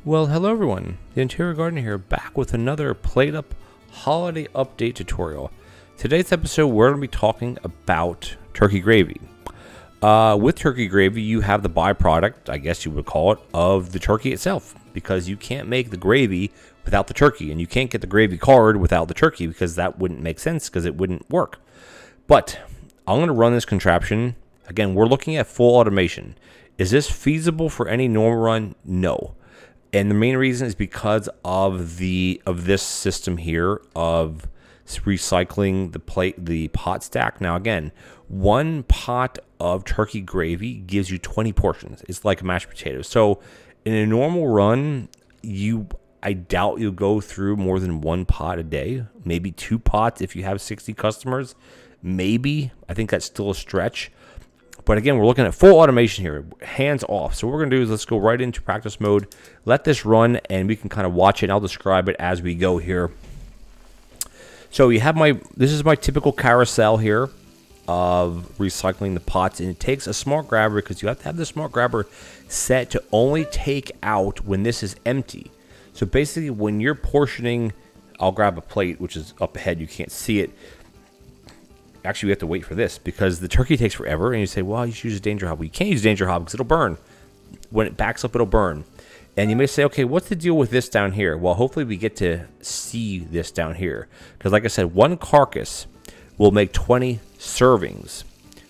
Well, hello everyone. TheOntarioGardener here, back with another PlateUp holiday update tutorial. Today's episode, we're going to be talking about turkey gravy. With turkey gravy, you have the byproduct, I guess you would call it, of the turkey itself, because you can't make the gravy without the turkey, and you can't get the gravy card without the turkey, because that wouldn't make sense, because it wouldn't work. But I'm going to run this contraption. Again, we're looking at full automation. Is this feasible for any normal run? No. And the main reason is because of this system here of recycling the pot stack. Now again, one pot of turkey gravy gives you 20 portions. It's like a mashed potato. So in a normal run, I doubt you'll go through more than one pot a day, maybe 2 pots if you have 60 customers. Maybe. I think that's still a stretch. But again, we're looking at full automation here, hands off. So what we're going to do is let's go right into practice mode, let this run, and we can kind of watch it, and I'll describe it as we go here. So you have this is my typical carousel here of recycling the pots, and it takes a smart grabber because you have to have the smart grabber set to only take out when this is empty. So basically when you're portioning, I'll grab a plate, which is up ahead, you can't see it. Actually, we have to wait for this because the turkey takes forever, and you say, well, you should use a danger hob. Well, you can't use a danger hob because it'll burn. When it backs up, it'll burn. And you may say, okay, what's the deal with this down here? Well, hopefully we get to see this down here. Because like I said, one carcass will make 20 servings,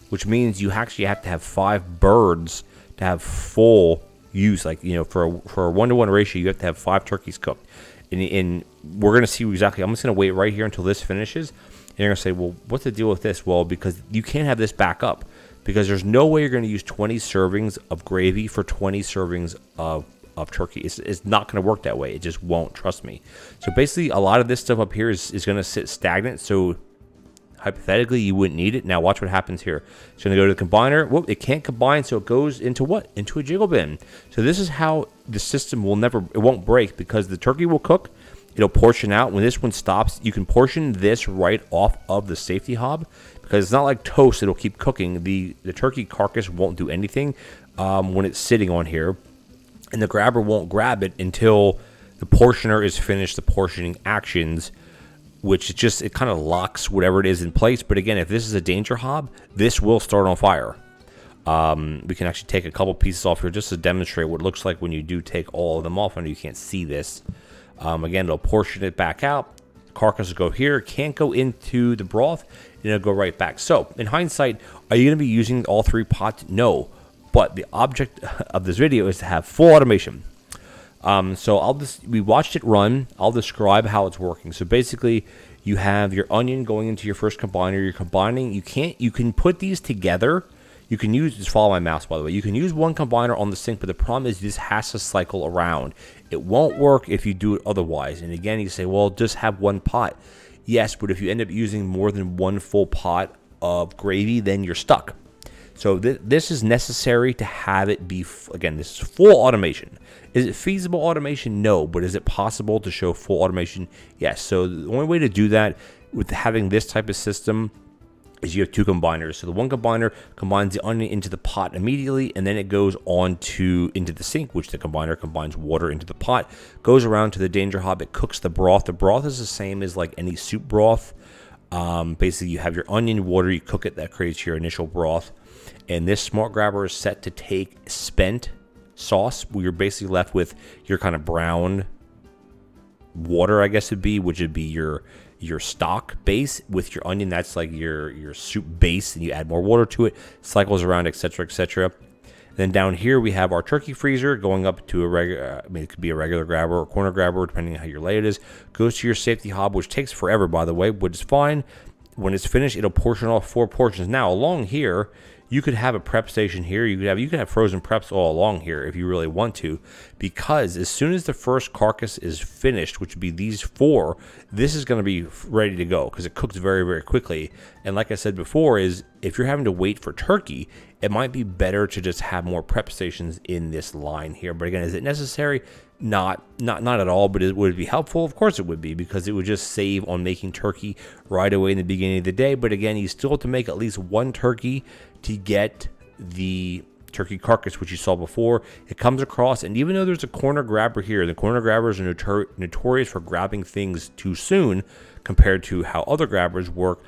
which means you actually have to have 5 birds to have full use. Like, you know, for a 1-to-1 ratio, you have to have 5 turkeys cooked. And we're going to see exactly. I'm just going to wait right here until this finishes. And you're going to say, well, what's the deal with this? Well, because you can't have this back up. Because there's no way you're going to use 20 servings of gravy for 20 servings of turkey. It's not going to work that way. It just won't. Trust me. So basically, a lot of this stuff up here is going to sit stagnant. So hypothetically, you wouldn't need it. Now watch what happens here. It's going to go to the combiner. Whoop, it can't combine, so it goes into what? Into a jiggle bin. So this is how the system it won't break, because the turkey will cook. It'll portion out. When this one stops, you can portion this right off of the safety hob, because it's not like toast. It'll keep cooking. The turkey carcass won't do anything when it's sitting on here, and the grabber won't grab it until the portioner is finished the portioning actions, which it kind of locks whatever it is in place. But again, if this is a danger hob, this will start on fire. We can actually take a couple pieces off here just to demonstrate what it looks like when you do take all of them off. I know you can't see this. Again, it'll portion it back out. Carcass will go here, can't go into the broth, and it'll go right back. So, in hindsight, are you going to be using all 3 pots? No. But the object of this video is to have full automation. So we watched it run. I'll describe how it's working. So basically, you have your onion going into your first combiner. You're combining. You can put these together. You can just follow my mouse, by the way. You can use one combiner on the sink, but the problem is this has to cycle around. It won't work if you do it otherwise. And again, you say, well, just have 1 pot. Yes, but if you end up using more than 1 full pot of gravy, then you're stuck. So this is necessary to have it be, again, this is full automation. Is it feasible automation? No. But is it possible to show full automation? Yes. So the only way to do that with having this type of system is you have 2 combiners. So the one combiner combines the onion into the pot immediately, and then it goes into the sink, which the combiner combines water into the pot, goes around to the danger hob. It cooks the broth. The broth is the same as like any soup broth. Basically, you have your onion, water, you cook it, that creates your initial broth. And this smart grabber is set to take spent sauce, where you're basically left with your kind of brown water, I guess it'd be, which would be your stock base with your onion. That's like your soup base, and you add more water to it, cycles around, etc., etc. Then down here we have our turkey freezer going up to a regular, it could be a regular grabber or corner grabber, depending on how your lay it is. Goes to your safety hob, which takes forever, by the way, which is fine. When it's finished, it'll portion off 4 portions. Now along here, you could have a prep station here. You could have frozen preps all along here if you really want to, because as soon as the first carcass is finished, which would be these 4, this is going to be ready to go because it cooks very, very quickly. And like I said before, is if you're having to wait for turkey, it might be better to just have more prep stations in this line here. But again, is it necessary? Not at all, but would it be helpful? Of course it would be, because it would just save on making turkey right away in the beginning of the day. But again, you still have to make at least 1 turkey to get the turkey carcass, which you saw before. It comes across, and even though there's a corner grabber here, the corner grabbers are notorious for grabbing things too soon compared to how other grabbers work.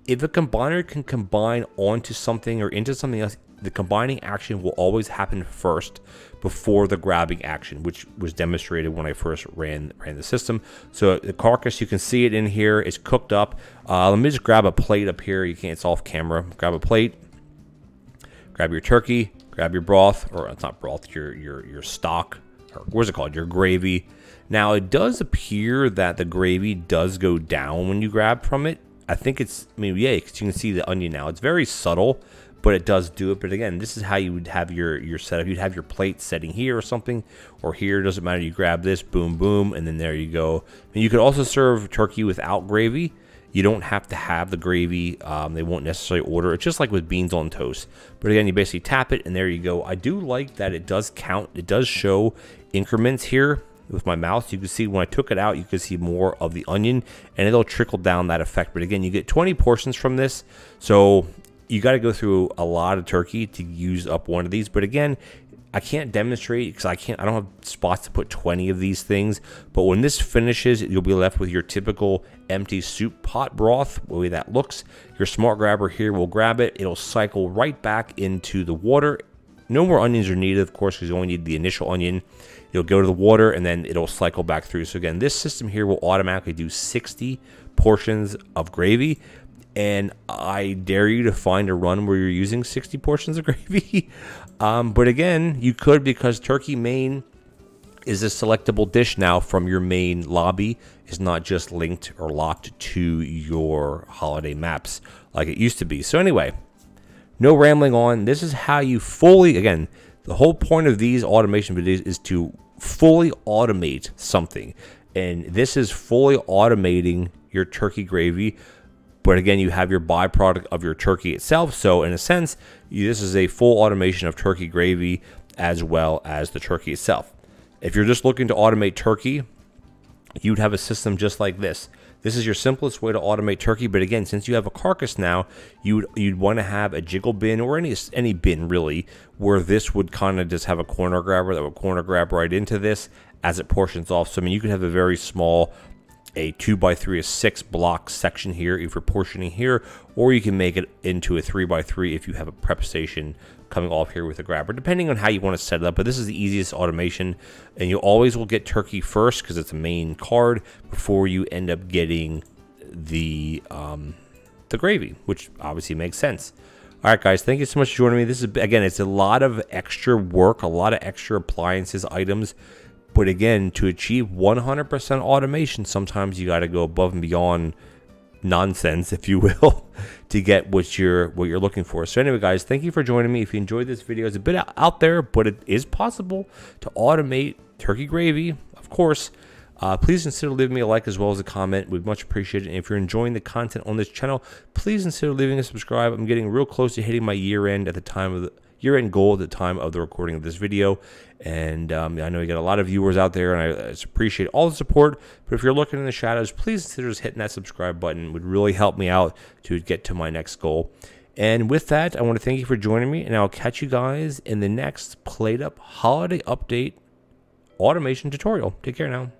If a combiner can combine onto something or into something else, the combining action will always happen first before the grabbing action, which was demonstrated when I first ran the system. So the carcass, you can see it in here. It's cooked up. Let me just grab a plate up here. You can't, it's off camera. Grab a plate. Grab your turkey, grab your broth, or it's not broth, your stock, or what's it called, your gravy. Now, it does appear that the gravy does go down when you grab from it. I think it's, I mean, yeah, because you can see the onion now. It's very subtle, but it does do it. But again, this is how you would have your setup. You'd have your plate setting here or something, or here, doesn't matter. You grab this, boom, boom, and then there you go. And you could also serve turkey without gravy. You don't have to have the gravy. They won't necessarily order. It's just like with beans on toast. But again, you basically tap it, and there you go. I do like that it does count. It does show increments here with my mouse. You can see when I took it out, you can see more of the onion, and it'll trickle down that effect. But again, you get 20 portions from this. So you got to go through a lot of turkey to use up one of these. But again, I can't demonstrate because I don't have spots to put 20 of these things. But when this finishes, you'll be left with your typical empty soup pot broth, the way that looks. Your smart grabber here will grab it. It'll cycle right back into the water. No more onions are needed, of course, because you only need the initial onion. You'll go to the water, and then it'll cycle back through. So again, this system here will automatically do 60 portions of gravy. And I dare you to find a run where you're using 60 portions of gravy. But again, you could, because turkey main is a selectable dish now from your main lobby. It's not just linked or locked to your holiday maps like it used to be. So anyway, no rambling on. This is how you fully, again, the whole point of these automation videos is to fully automate something. And this is fully automating your turkey gravy. But again, you have your byproduct of your turkey itself. So in a sense, this is a full automation of turkey gravy as well as the turkey itself. If you're just looking to automate turkey, you'd have a system just like this. This is your simplest way to automate turkey. But again, since you have a carcass now, you'd want to have a jiggle bin, or any bin really, where this would kind of just have a corner grabber that would corner grab right into this as it portions off. So I mean, you could have a very small, a 2x3, a 6 block section here if you're portioning here, or you can make it into a 3x3 if you have a prep station coming off here with a grabber, depending on how you want to set it up. But this is the easiest automation, and you always will get turkey first because it's a main card before you end up getting the gravy, which obviously makes sense. All right, guys, thank you so much for joining me. This is, again, it's a lot of extra work, a lot of extra appliances, items. But again, to achieve 100% automation, sometimes you got to go above and beyond nonsense, if you will, to get what you're looking for. So anyway, guys, thank you for joining me. If you enjoyed this video, it's a bit out there, but it is possible to automate turkey gravy, of course. Please consider leaving me a like as well as a comment. We'd much appreciate it. And if you're enjoying the content on this channel, please consider leaving a subscribe. I'm getting real close to hitting my year-end at the time of the year-end goal at the time of the recording of this video. And I know you got a lot of viewers out there, and I appreciate all the support. But if you're looking in the shadows, please consider just hitting that subscribe button. It would really help me out to get to my next goal. And with that, I want to thank you for joining me, and I'll catch you guys in the next PlateUp Holiday Update automation tutorial. Take care now.